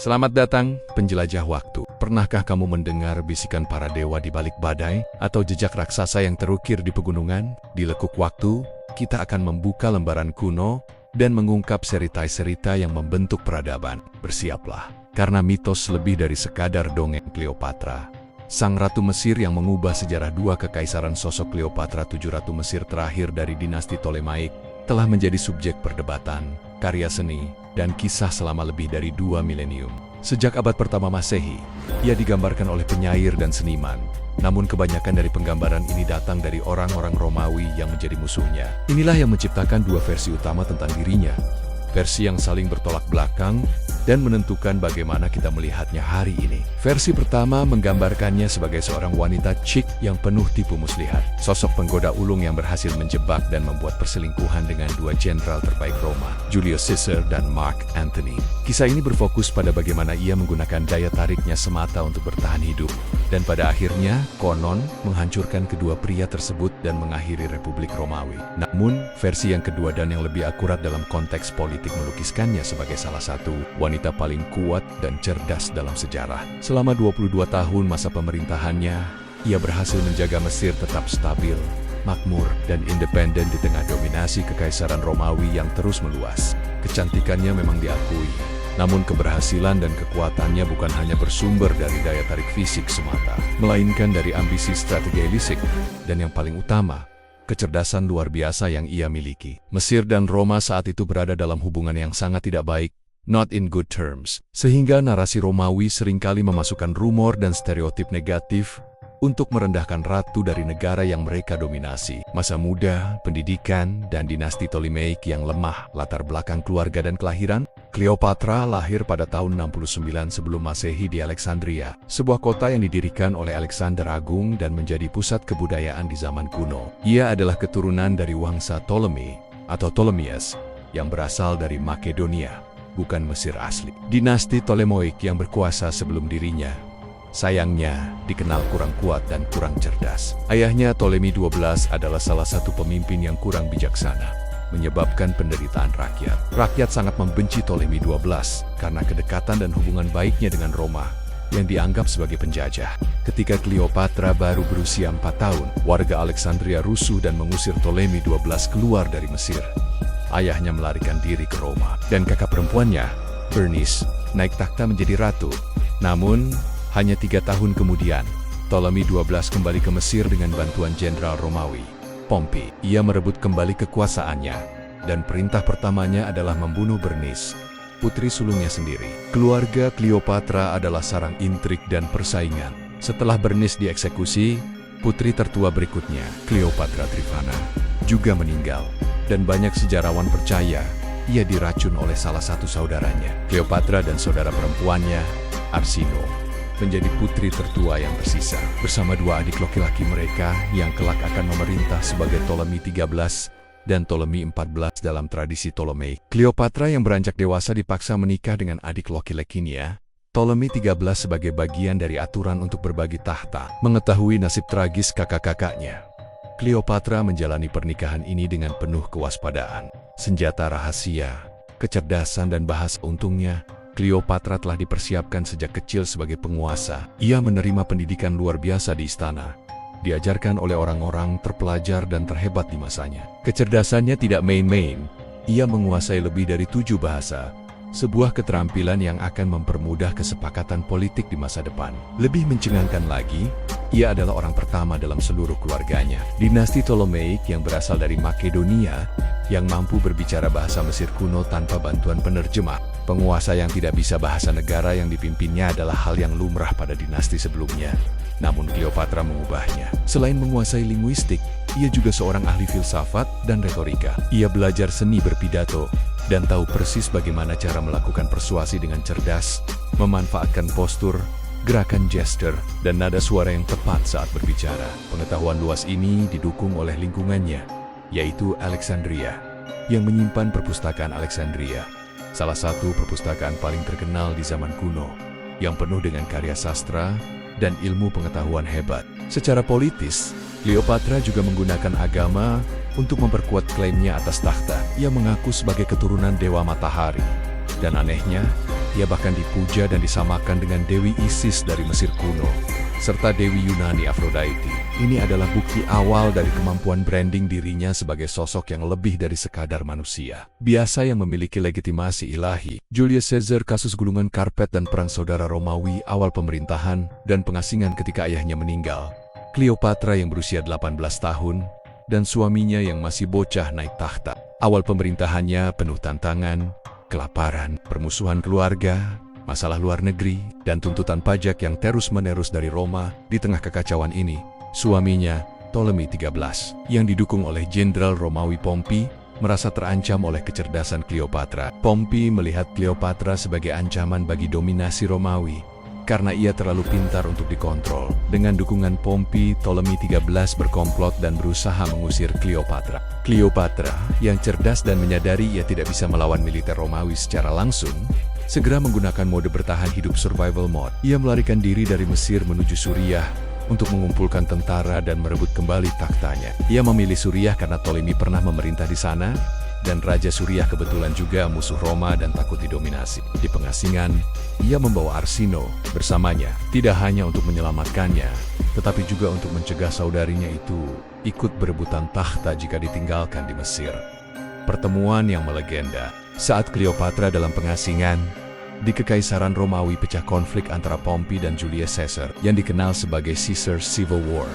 Selamat datang, penjelajah waktu. Pernahkah kamu mendengar bisikan para dewa di balik badai atau jejak raksasa yang terukir di pegunungan? Di lekuk waktu, kita akan membuka lembaran kuno dan mengungkap cerita-cerita yang membentuk peradaban. Bersiaplah, karena mitos lebih dari sekadar dongeng Cleopatra. Sang Ratu Mesir yang mengubah sejarah dua kekaisaran. Sosok Cleopatra, 7 Ratu Mesir terakhir dari dinasti Ptolemaic, telah menjadi subjek perdebatan, karya seni, dan kisah selama lebih dari 2 milenium. Sejak abad pertama Masehi, ia digambarkan oleh penyair dan seniman. Namun kebanyakan dari penggambaran ini datang dari orang-orang Romawi yang menjadi musuhnya. Inilah yang menciptakan dua versi utama tentang dirinya. Versi yang saling bertolak belakang dan menentukan bagaimana kita melihatnya hari ini. Versi pertama menggambarkannya sebagai seorang wanita chic yang penuh tipu muslihat. Sosok penggoda ulung yang berhasil menjebak dan membuat perselingkuhan dengan dua jenderal terbaik Roma, Julius Caesar dan Mark Antony. Kisah ini berfokus pada bagaimana ia menggunakan daya tariknya semata untuk bertahan hidup. Dan pada akhirnya, konon menghancurkan kedua pria tersebut dan mengakhiri Republik Romawi. Namun, versi yang kedua dan yang lebih akurat dalam konteks politik melukiskannya sebagai salah satu wanita paling kuat dan cerdas dalam sejarah. Selama 22 tahun masa pemerintahannya, ia berhasil menjaga Mesir tetap stabil, makmur, dan independen di tengah dominasi kekaisaran Romawi yang terus meluas. Kecantikannya memang diakui, namun keberhasilan dan kekuatannya bukan hanya bersumber dari daya tarik fisik semata, melainkan dari ambisi strategisik, dan yang paling utama, kecerdasan luar biasa yang ia miliki. Mesir dan Roma saat itu berada dalam hubungan yang sangat tidak baik, not in good terms, sehingga narasi Romawi seringkali memasukkan rumor dan stereotip negatif untuk merendahkan ratu dari negara yang mereka dominasi. Masa muda, pendidikan, dan dinasti Ptolemaic yang lemah. Latar belakang keluarga dan kelahiran, Cleopatra lahir pada tahun 69 sebelum Masehi di Alexandria, sebuah kota yang didirikan oleh Alexander Agung dan menjadi pusat kebudayaan di zaman kuno. Ia adalah keturunan dari Wangsa Ptolemy atau Ptolemies yang berasal dari Makedonia, bukan Mesir asli. Dinasti Ptolemaic yang berkuasa sebelum dirinya, sayangnya, dikenal kurang kuat dan kurang cerdas. Ayahnya, Ptolemy XII, adalah salah satu pemimpin yang kurang bijaksana, menyebabkan penderitaan rakyat. Rakyat sangat membenci Ptolemy XII karena kedekatan dan hubungan baiknya dengan Roma yang dianggap sebagai penjajah. Ketika Cleopatra baru berusia 4 tahun, warga Alexandria rusuh dan mengusir Ptolemy XII keluar dari Mesir. Ayahnya melarikan diri ke Roma, dan kakak perempuannya, Bernice, naik takhta menjadi ratu. Namun, hanya 3 tahun kemudian, Ptolemy XII kembali ke Mesir dengan bantuan jenderal Romawi, Pompey. Ia merebut kembali kekuasaannya, dan perintah pertamanya adalah membunuh Bernice, putri sulungnya sendiri. Keluarga Cleopatra adalah sarang intrik dan persaingan. Setelah Bernice dieksekusi, putri tertua berikutnya, Cleopatra Trifana, juga meninggal, dan banyak sejarawan percaya ia diracun oleh salah satu saudaranya. Cleopatra dan saudara perempuannya, Arsinoe, menjadi putri tertua yang tersisa, bersama dua adik laki-laki mereka yang kelak akan memerintah sebagai Ptolemy XIII dan Ptolemy XIV dalam tradisi Ptolemaic. Cleopatra yang beranjak dewasa dipaksa menikah dengan adik laki-lakinya, Ptolemy XIII, sebagai bagian dari aturan untuk berbagi tahta. Mengetahui nasib tragis kakak-kakaknya, Cleopatra menjalani pernikahan ini dengan penuh kewaspadaan. Senjata rahasia, kecerdasan, dan bahasa untungnya, Cleopatra telah dipersiapkan sejak kecil sebagai penguasa. Ia menerima pendidikan luar biasa di istana, diajarkan oleh orang-orang terpelajar dan terhebat di masanya. Kecerdasannya tidak main-main. Ia menguasai lebih dari 7 bahasa, sebuah keterampilan yang akan mempermudah kesepakatan politik di masa depan. Lebih mencengangkan lagi, ia adalah orang pertama dalam seluruh keluarganya, dinasti Ptolemaic yang berasal dari Makedonia, yang mampu berbicara bahasa Mesir kuno tanpa bantuan penerjemah. Penguasa yang tidak bisa bahasa negara yang dipimpinnya adalah hal yang lumrah pada dinasti sebelumnya. Namun Cleopatra mengubahnya. Selain menguasai linguistik, ia juga seorang ahli filsafat dan retorika. Ia belajar seni berpidato dan tahu persis bagaimana cara melakukan persuasi dengan cerdas, memanfaatkan postur, gerakan gestur, dan nada suara yang tepat saat berbicara. Pengetahuan luas ini didukung oleh lingkungannya, yaitu Alexandria, yang menyimpan perpustakaan Alexandria, salah satu perpustakaan paling terkenal di zaman kuno, yang penuh dengan karya sastra dan ilmu pengetahuan hebat. Secara politis, Cleopatra juga menggunakan agama untuk memperkuat klaimnya atas takhta. Ia mengaku sebagai keturunan Dewa Matahari. Dan anehnya, Ia bahkan dipuja dan disamakan dengan Dewi Isis dari Mesir kuno, serta Dewi Yunani Aphrodite. Ini adalah bukti awal dari kemampuan branding dirinya sebagai sosok yang lebih dari sekadar manusia biasa yang memiliki legitimasi ilahi. Julius Caesar, kasus gulungan karpet dan perang saudara Romawi awal pemerintahan dan pengasingan ketika ayahnya meninggal. Cleopatra yang berusia 18 tahun dan suaminya yang masih bocah naik tahta. Awal pemerintahannya penuh tantangan, kelaparan, permusuhan keluarga, masalah luar negeri, dan tuntutan pajak yang terus-menerus dari Roma. Di tengah kekacauan ini, suaminya, Ptolemy XIII, yang didukung oleh Jenderal Romawi Pompey, merasa terancam oleh kecerdasan Cleopatra. Pompey melihat Cleopatra sebagai ancaman bagi dominasi Romawi, karena ia terlalu pintar untuk dikontrol. Dengan dukungan Pompey, Ptolemy XIII berkomplot dan berusaha mengusir Cleopatra. Cleopatra, yang cerdas dan menyadari ia tidak bisa melawan militer Romawi secara langsung, segera menggunakan mode bertahan hidup survival mode. Ia melarikan diri dari Mesir menuju Suriah untuk mengumpulkan tentara dan merebut kembali taktanya. Ia memilih Suriah karena Ptolemy pernah memerintah di sana, dan Raja Suriah kebetulan juga musuh Roma dan takut didominasi. Di pengasingan, ia membawa Arsinoe bersamanya, tidak hanya untuk menyelamatkannya, tetapi juga untuk mencegah saudarinya itu ikut berebutan tahta jika ditinggalkan di Mesir. Pertemuan yang melegenda. Saat Cleopatra dalam pengasingan, di Kekaisaran Romawi pecah konflik antara Pompey dan Julius Caesar yang dikenal sebagai Caesar's Civil War.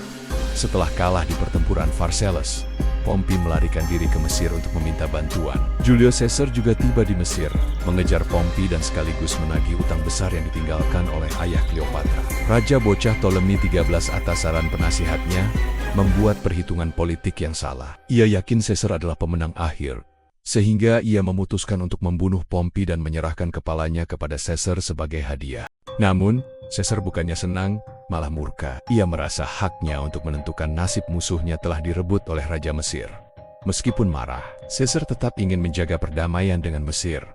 Setelah kalah di pertempuran Pharsalus, Pompey melarikan diri ke Mesir untuk meminta bantuan. Julius Caesar juga tiba di Mesir, mengejar Pompey dan sekaligus menagih utang besar yang ditinggalkan oleh ayah Cleopatra. Raja bocah Ptolemy XIII atas saran penasihatnya, membuat perhitungan politik yang salah. Ia yakin Caesar adalah pemenang akhir, sehingga ia memutuskan untuk membunuh Pompey dan menyerahkan kepalanya kepada Caesar sebagai hadiah. Namun, Caesar bukannya senang, malah murka. Ia merasa haknya untuk menentukan nasib musuhnya telah direbut oleh Raja Mesir. Meskipun marah, Caesar tetap ingin menjaga perdamaian dengan Mesir.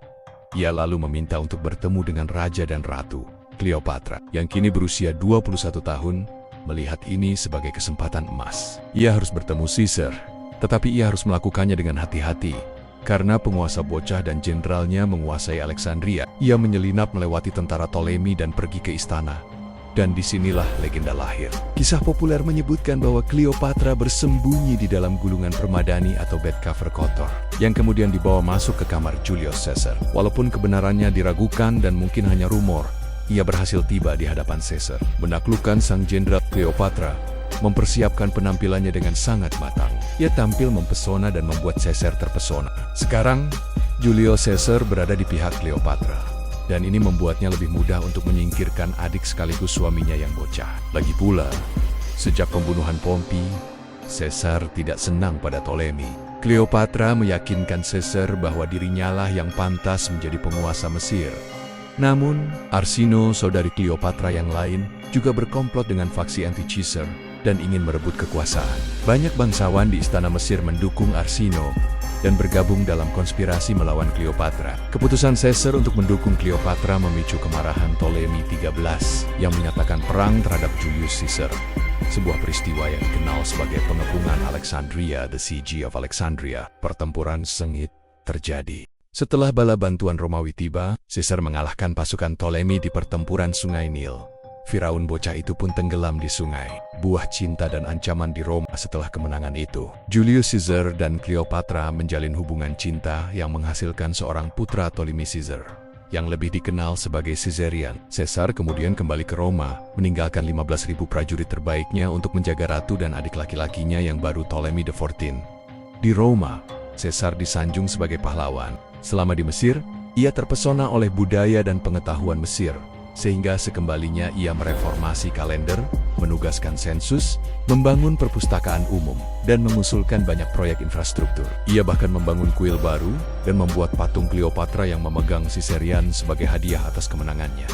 Ia lalu meminta untuk bertemu dengan Raja dan Ratu Cleopatra, yang kini berusia 21 tahun, melihat ini sebagai kesempatan emas. Ia harus bertemu Caesar, tetapi ia harus melakukannya dengan hati-hati, karena penguasa bocah dan jenderalnya menguasai Alexandria. Ia menyelinap melewati tentara Ptolemy dan pergi ke istana. Dan disinilah legenda lahir. Kisah populer menyebutkan bahwa Cleopatra bersembunyi di dalam gulungan permadani atau bed cover kotor, yang kemudian dibawa masuk ke kamar Julius Caesar. Walaupun kebenarannya diragukan dan mungkin hanya rumor, ia berhasil tiba di hadapan Caesar. Menaklukkan sang jenderal, Cleopatra mempersiapkan penampilannya dengan sangat matang. Ia tampil mempesona dan membuat Caesar terpesona. Sekarang, Julius Caesar berada di pihak Cleopatra, dan ini membuatnya lebih mudah untuk menyingkirkan adik sekaligus suaminya yang bocah. Lagi pula, sejak pembunuhan Pompey, Caesar tidak senang pada Ptolemy. Cleopatra meyakinkan Caesar bahwa dirinya lah yang pantas menjadi penguasa Mesir. Namun, Arsinoe, saudari Cleopatra yang lain, juga berkomplot dengan faksi anti-Caesar dan ingin merebut kekuasaan. Banyak bangsawan di istana Mesir mendukung Arsinoe dan bergabung dalam konspirasi melawan Cleopatra. Keputusan Caesar untuk mendukung Cleopatra memicu kemarahan Ptolemy XIII yang menyatakan perang terhadap Julius Caesar, sebuah peristiwa yang dikenal sebagai pengepungan Alexandria, the Siege of Alexandria. Pertempuran sengit terjadi. Setelah bala bantuan Romawi tiba, Caesar mengalahkan pasukan Ptolemy di pertempuran Sungai Nil. Firaun bocah itu pun tenggelam di sungai. Buah cinta dan ancaman di Roma setelah kemenangan itu. Julius Caesar dan Cleopatra menjalin hubungan cinta yang menghasilkan seorang putra Ptolemy Caesar, yang lebih dikenal sebagai Caesarion. Caesar kemudian kembali ke Roma, meninggalkan 15.000 prajurit terbaiknya untuk menjaga ratu dan adik laki-lakinya yang baru Ptolemy XIV. Di Roma, Caesar disanjung sebagai pahlawan. Selama di Mesir, ia terpesona oleh budaya dan pengetahuan Mesir, sehingga sekembalinya ia mereformasi kalender, menugaskan sensus, membangun perpustakaan umum, dan mengusulkan banyak proyek infrastruktur. Ia bahkan membangun kuil baru dan membuat patung Cleopatra yang memegang Caesarion sebagai hadiah atas kemenangannya.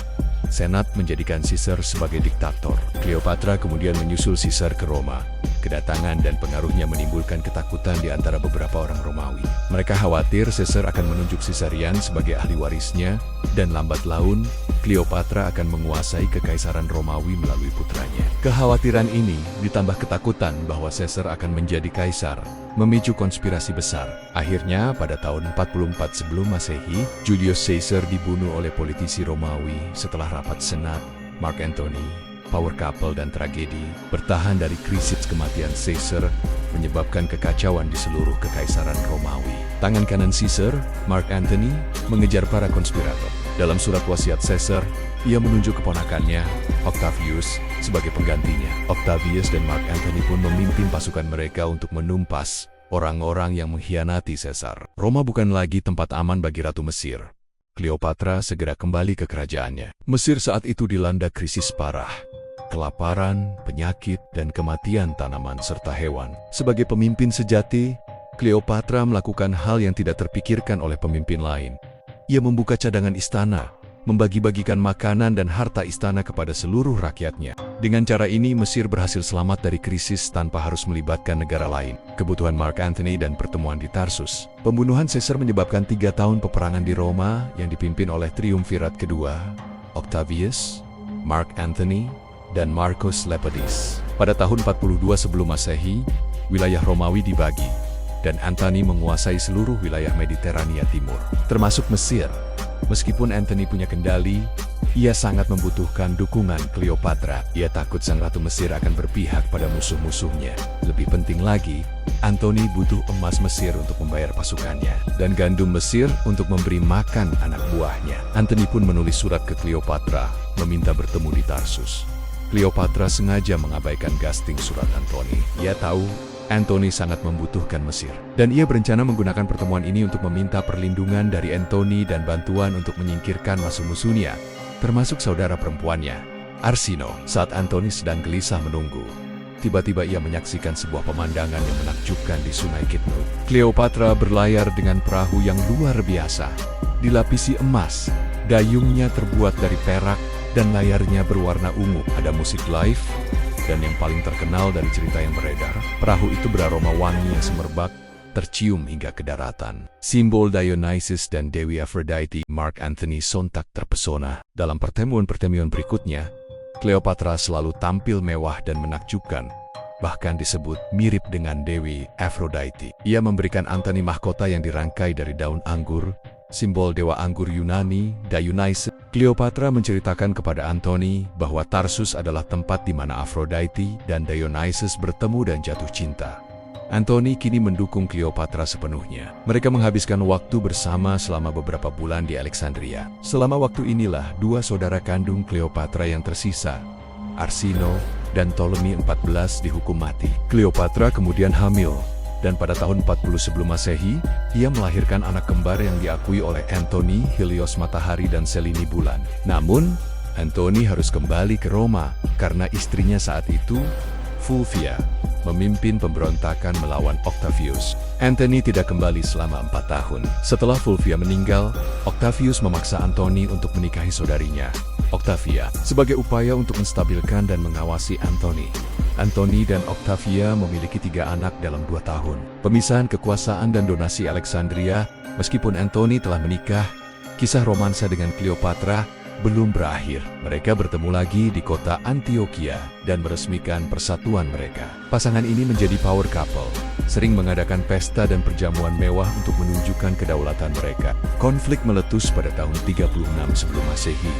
Senat menjadikan Caesar sebagai diktator. Cleopatra kemudian menyusul Caesar ke Roma. Kedatangan dan pengaruhnya menimbulkan ketakutan di antara beberapa orang Romawi. Mereka khawatir Caesar akan menunjuk Caesarion sebagai ahli warisnya, dan lambat laun, Cleopatra akan menguasai kekaisaran Romawi melalui putranya. Kekhawatiran ini ditambah ketakutan bahwa Caesar akan menjadi kaisar, memicu konspirasi besar. Akhirnya, pada tahun 44 sebelum Masehi, Julius Caesar dibunuh oleh politisi Romawi setelah rapat Senat. Mark Antony, power couple dan tragedi, bertahan dari krisis kematian Caesar, menyebabkan kekacauan di seluruh kekaisaran Romawi. Tangan kanan Caesar, Mark Antony, mengejar para konspirator. Dalam surat wasiat Caesar, ia menunjuk keponakannya, Octavius, sebagai penggantinya. Octavius dan Mark Antony pun memimpin pasukan mereka untuk menumpas orang-orang yang mengkhianati Caesar. Roma bukan lagi tempat aman bagi Ratu Mesir. Cleopatra segera kembali ke kerajaannya. Mesir saat itu dilanda krisis parah. Kelaparan, penyakit, dan kematian tanaman serta hewan. Sebagai pemimpin sejati, Cleopatra melakukan hal yang tidak terpikirkan oleh pemimpin lain. Ia membuka cadangan istana, membagi-bagikan makanan dan harta istana kepada seluruh rakyatnya. Dengan cara ini, Mesir berhasil selamat dari krisis tanpa harus melibatkan negara lain. Kebutuhan Mark Antony dan pertemuan di Tarsus. Pembunuhan Caesar menyebabkan 3 tahun peperangan di Roma yang dipimpin oleh triumvirat kedua, Octavius, Mark Antony, dan Marcus Lepidus. Pada tahun 42 sebelum Masehi, wilayah Romawi dibagi, dan Antony menguasai seluruh wilayah Mediterania Timur, termasuk Mesir. Meskipun Antony punya kendali, ia sangat membutuhkan dukungan Cleopatra. Ia takut sang Ratu Mesir akan berpihak pada musuh-musuhnya. Lebih penting lagi, Antony butuh emas Mesir untuk membayar pasukannya, dan gandum Mesir untuk memberi makan anak buahnya. Antony pun menulis surat ke Cleopatra, meminta bertemu di Tarsus. Cleopatra sengaja mengabaikan gasting surat Antony. Ia tahu Antony sangat membutuhkan Mesir, dan ia berencana menggunakan pertemuan ini untuk meminta perlindungan dari Antony dan bantuan untuk menyingkirkan musuh-musuhnya, termasuk saudara perempuannya, Arsino. Saat Antony sedang gelisah menunggu, tiba-tiba ia menyaksikan sebuah pemandangan yang menakjubkan di Sungai Kidnud. Cleopatra berlayar dengan perahu yang luar biasa, dilapisi emas, dayungnya terbuat dari perak, dan layarnya berwarna ungu. Ada musik live, dan yang paling terkenal dari cerita yang beredar, perahu itu beraroma wangi yang semerbak, tercium hingga ke daratan. Simbol Dionysus dan Dewi Aphrodite. Mark Antony sontak terpesona. Dalam pertemuan-pertemuan berikutnya, Cleopatra selalu tampil mewah dan menakjubkan, bahkan disebut mirip dengan Dewi Aphrodite. Ia memberikan Antony mahkota yang dirangkai dari daun anggur, simbol dewa anggur Yunani, Dionysus. Cleopatra menceritakan kepada Antony bahwa Tarsus adalah tempat di mana Aphrodite dan Dionysus bertemu dan jatuh cinta. Antony kini mendukung Cleopatra sepenuhnya. Mereka menghabiskan waktu bersama selama beberapa bulan di Alexandria. Selama waktu inilah 2 saudara kandung Cleopatra yang tersisa, Arsino dan Ptolemy 14, dihukum mati. Cleopatra kemudian hamil, dan pada tahun 40 sebelum Masehi, ia melahirkan anak kembar yang diakui oleh Antony, Helios matahari dan Selene bulan. Namun, Antony harus kembali ke Roma karena istrinya saat itu, Fulvia, memimpin pemberontakan melawan Octavius. Antony tidak kembali selama 4 tahun. Setelah Fulvia meninggal, Octavius memaksa Antony untuk menikahi saudarinya, Octavia, sebagai upaya untuk menstabilkan dan mengawasi Antony. Antony dan Octavia memiliki 3 anak dalam 2 tahun. Pemisahan kekuasaan dan donasi Alexandria. Meskipun Antony telah menikah, kisah romansa dengan Cleopatra belum berakhir. Mereka bertemu lagi di kota Antioquia dan meresmikan persatuan mereka. Pasangan ini menjadi power couple, sering mengadakan pesta dan perjamuan mewah untuk menunjukkan kedaulatan mereka. Konflik meletus pada tahun 36 sebelum Masehi,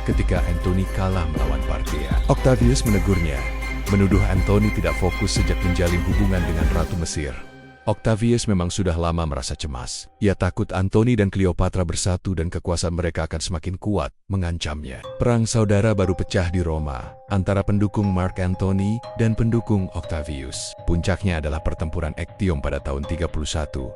ketika Antony kalah melawan Parthia. Octavius menegurnya, menuduh Antony tidak fokus sejak menjalin hubungan dengan Ratu Mesir. Octavius memang sudah lama merasa cemas. Ia takut Antony dan Cleopatra bersatu dan kekuasaan mereka akan semakin kuat, mengancamnya. Perang saudara baru pecah di Roma, antara pendukung Mark Antony dan pendukung Octavius. Puncaknya adalah pertempuran Actium pada tahun 31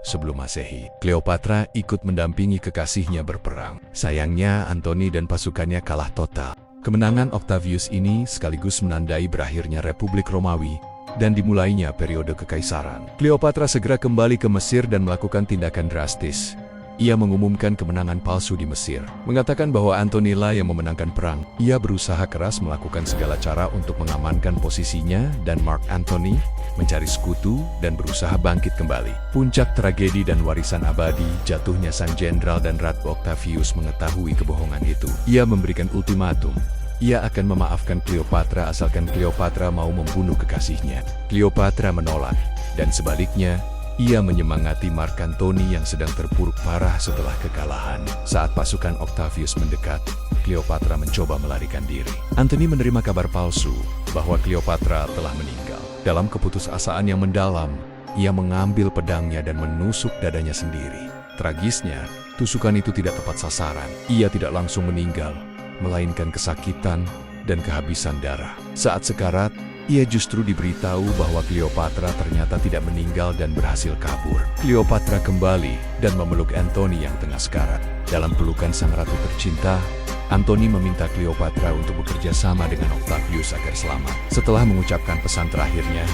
sebelum Masehi. Cleopatra ikut mendampingi kekasihnya berperang. Sayangnya, Antony dan pasukannya kalah total. Kemenangan Octavius ini sekaligus menandai berakhirnya Republik Romawi dan dimulainya periode kekaisaran. Cleopatra segera kembali ke Mesir dan melakukan tindakan drastis, ia mengumumkan kemenangan palsu di Mesir, mengatakan bahwa Antony lah yang memenangkan perang. Ia berusaha keras melakukan segala cara untuk mengamankan posisinya dan Mark Antony mencari sekutu dan berusaha bangkit kembali. Puncak tragedi dan warisan abadi jatuhnya sang jenderal dan Ratu Octavius mengetahui kebohongan itu. Ia memberikan ultimatum. Ia akan memaafkan Cleopatra asalkan Cleopatra mau membunuh kekasihnya. Cleopatra menolak, dan sebaliknya, ia menyemangati Mark Antony yang sedang terpuruk parah setelah kekalahan. Saat pasukan Octavius mendekat, Cleopatra mencoba melarikan diri. Antony menerima kabar palsu bahwa Cleopatra telah meninggal. Dalam keputusasaan yang mendalam, ia mengambil pedangnya dan menusuk dadanya sendiri. Tragisnya, tusukan itu tidak tepat sasaran. Ia tidak langsung meninggal, melainkan kesakitan dan kehabisan darah. Saat sekarat, ia justru diberitahu bahwa Cleopatra ternyata tidak meninggal dan berhasil kabur. Cleopatra kembali dan memeluk Antony yang tengah sekarat. Dalam pelukan sang ratu tercinta, Antony meminta Cleopatra untuk bekerja sama dengan Octavius agar selamat. Setelah mengucapkan pesan terakhirnya,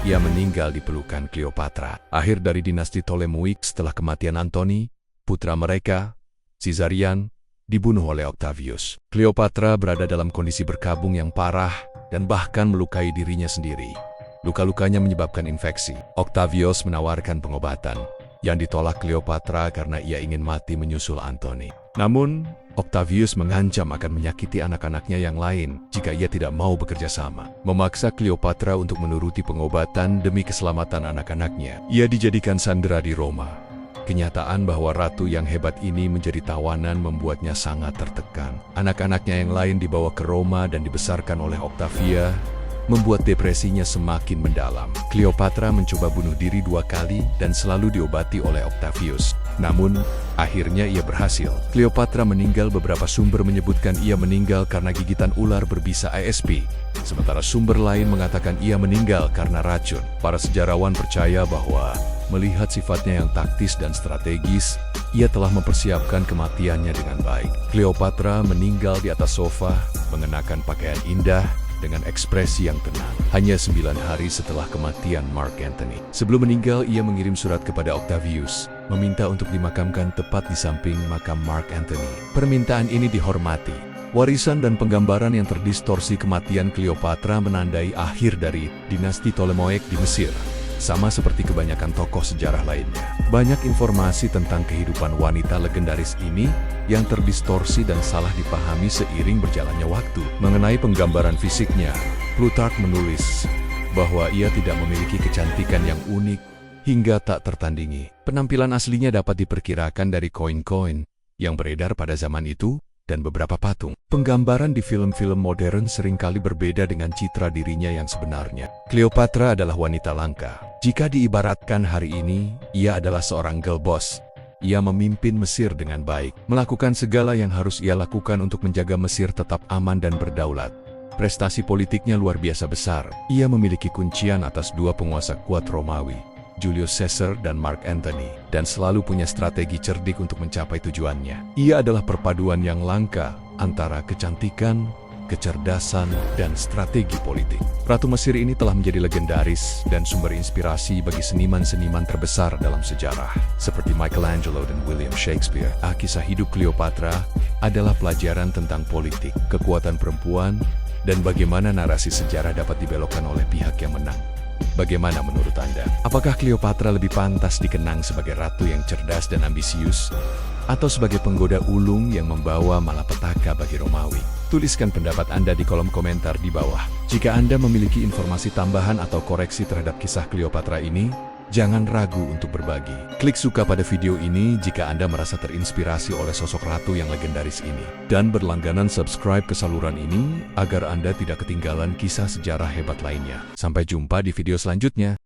ia meninggal di pelukan Cleopatra. Akhir dari dinasti Ptolemoik setelah kematian Antony, putra mereka, Caesarion, dibunuh oleh Octavius. Cleopatra berada dalam kondisi berkabung yang parah dan bahkan melukai dirinya sendiri. Luka-lukanya menyebabkan infeksi. Octavius menawarkan pengobatan, yang ditolak Cleopatra karena ia ingin mati menyusul Antony. Namun, Octavius mengancam akan menyakiti anak-anaknya yang lain jika ia tidak mau bekerja sama. Memaksa Cleopatra untuk menuruti pengobatan demi keselamatan anak-anaknya. Ia dijadikan sandera di Roma. Kenyataan bahwa ratu yang hebat ini menjadi tawanan membuatnya sangat tertekan. Anak-anaknya yang lain dibawa ke Roma dan dibesarkan oleh Octavia, membuat depresinya semakin mendalam. Cleopatra mencoba bunuh diri 2 kali dan selalu diobati oleh Octavius. Namun, akhirnya ia berhasil. Cleopatra meninggal. Beberapa sumber menyebutkan ia meninggal karena gigitan ular berbisa ASP. Sementara sumber lain mengatakan ia meninggal karena racun. Para sejarawan percaya bahwa melihat sifatnya yang taktis dan strategis, ia telah mempersiapkan kematiannya dengan baik. Cleopatra meninggal di atas sofa, mengenakan pakaian indah, dengan ekspresi yang tenang. Hanya 9 hari setelah kematian Mark Antony. Sebelum meninggal, ia mengirim surat kepada Octavius, meminta untuk dimakamkan tepat di samping makam Mark Antony. Permintaan ini dihormati. Warisan dan penggambaran yang terdistorsi kematian Cleopatra menandai akhir dari dinasti Ptolemoik di Mesir. Sama seperti kebanyakan tokoh sejarah lainnya. Banyak informasi tentang kehidupan wanita legendaris ini yang terdistorsi dan salah dipahami seiring berjalannya waktu. Mengenai penggambaran fisiknya, Plutarch menulis bahwa ia tidak memiliki kecantikan yang unik hingga tak tertandingi. Penampilan aslinya dapat diperkirakan dari koin-koin yang beredar pada zaman itu dan beberapa patung. Penggambaran di film-film modern seringkali berbeda dengan citra dirinya yang sebenarnya. Cleopatra adalah wanita langka. Jika diibaratkan hari ini, ia adalah seorang girl boss. Ia memimpin Mesir dengan baik, melakukan segala yang harus ia lakukan untuk menjaga Mesir tetap aman dan berdaulat. Prestasi politiknya luar biasa besar. Ia memiliki kuncian atas 2 penguasa kuat Romawi, Julius Caesar dan Mark Antony, dan selalu punya strategi cerdik untuk mencapai tujuannya. Ia adalah perpaduan yang langka antara kecantikan, kecerdasan, dan strategi politik. Ratu Mesir ini telah menjadi legendaris dan sumber inspirasi bagi seniman-seniman terbesar dalam sejarah, seperti Michelangelo dan William Shakespeare. Kisah hidup Cleopatra adalah pelajaran tentang politik, kekuatan perempuan, dan bagaimana narasi sejarah dapat dibelokkan oleh pihak yang menang. Bagaimana menurut Anda? Apakah Cleopatra lebih pantas dikenang sebagai ratu yang cerdas dan ambisius, atau sebagai penggoda ulung yang membawa malapetaka bagi Romawi? Tuliskan pendapat Anda di kolom komentar di bawah. Jika Anda memiliki informasi tambahan atau koreksi terhadap kisah Cleopatra ini, jangan ragu untuk berbagi. Klik suka pada video ini jika Anda merasa terinspirasi oleh sosok ratu yang legendaris ini. Dan berlangganan subscribe ke saluran ini agar Anda tidak ketinggalan kisah sejarah hebat lainnya. Sampai jumpa di video selanjutnya.